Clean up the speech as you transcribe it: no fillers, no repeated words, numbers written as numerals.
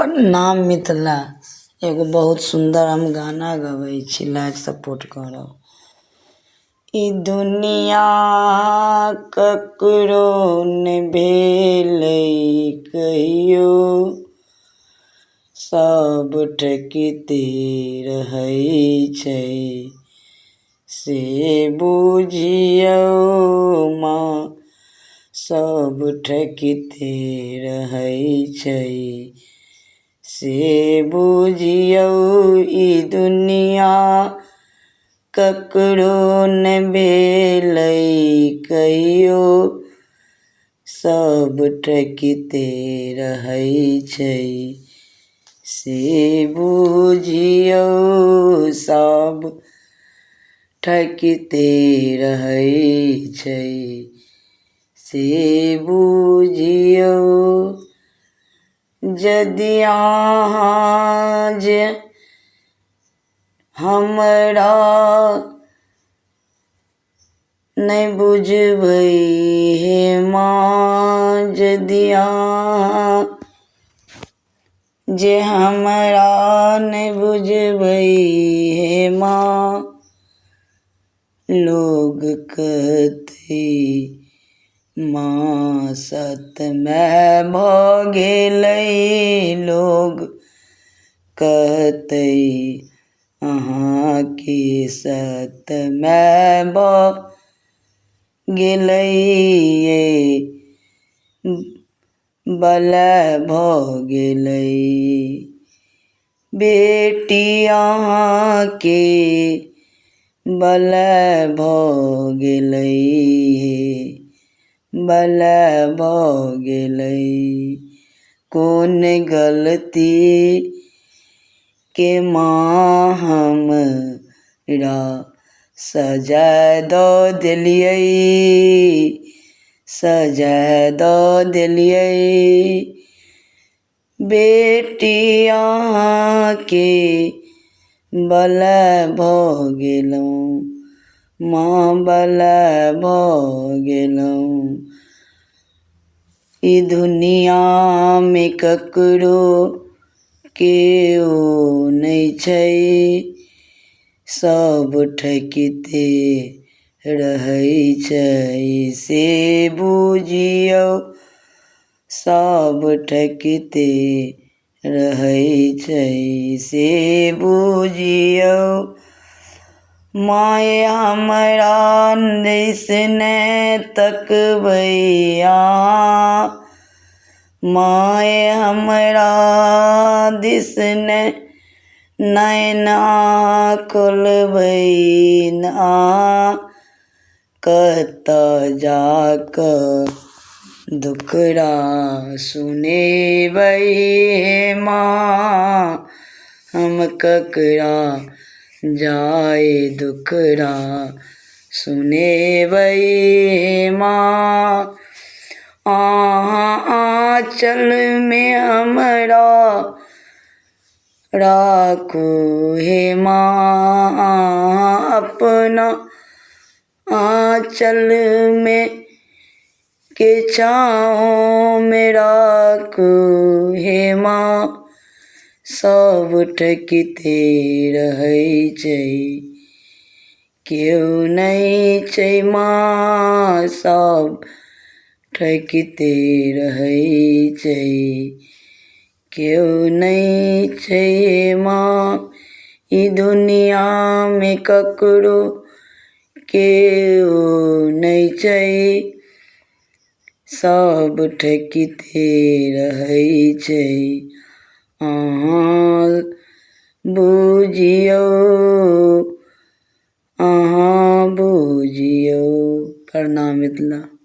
प्रणाम मिथिला। एगो बहुत सुंदर हम गाना गबै छी, लाइक सपोर्ट करब। ई दुनिया ककरो नहि भेलै कहियो, सब ठकिते रहै छै से बुझियौ माँ, सब ठकिते रहै छै से बुझियौ। ई दुनिया ककरो नहि भेलै कहियो, सब ठकिते रहै छै से बुझियौ। सब ठकिते रहै छै से बुझियौ। यदि अहाँ जे हमरा नहीं बुझबै हे माँ, यदि अहाँ जे हमरा नहीं बुझबै हे माँ, लोग कहतै माँ सतमय भऽ गेलै। लोग कहतै अहाँके सतमय भऽ गेलै, बलय भऽ गेलै। बेटी अहाँके बलय भऽ गेलै, बलय भऽ गेलै। कोन गलती के माँ हमरा सजा दऽ देलियै, सजा दऽ देलियै। बेटी अहाँके बलय भऽ गेलहुँ माँ, बलय भऽ गेलहुँ। ई दुनियामे ककरो केओ नहि छै, सब ठकिते रहै छै से बुझियौ। सब ठकिते रहै छै से बुझियौ। माय हमरा दिस नहि तकबै अहाँ, माय हमरा दिस नहि नैन खोलबै अहाँ। कतऽ जाकऽ दुखड़ा सुनेबै हे माँ, हम ककरा जाय दुखड़ा सुनेबै हे माँ। अहाँ आँचलमे हमरा राखू हे माँ, अहाँ अपना आँचलमे के छाँवमे राखू हे माँ। सब ठकिते रहै छै केओ नहीं छै माँ, सब ठकिते रहै छै केओ नहीं छै माँ। ई दुनियामे ककरो केओ नहीं छै, सब ठकिते रहै छै अहाँ बुझियौ, अहाँ बुझियौ। प्रणाम मिथिला।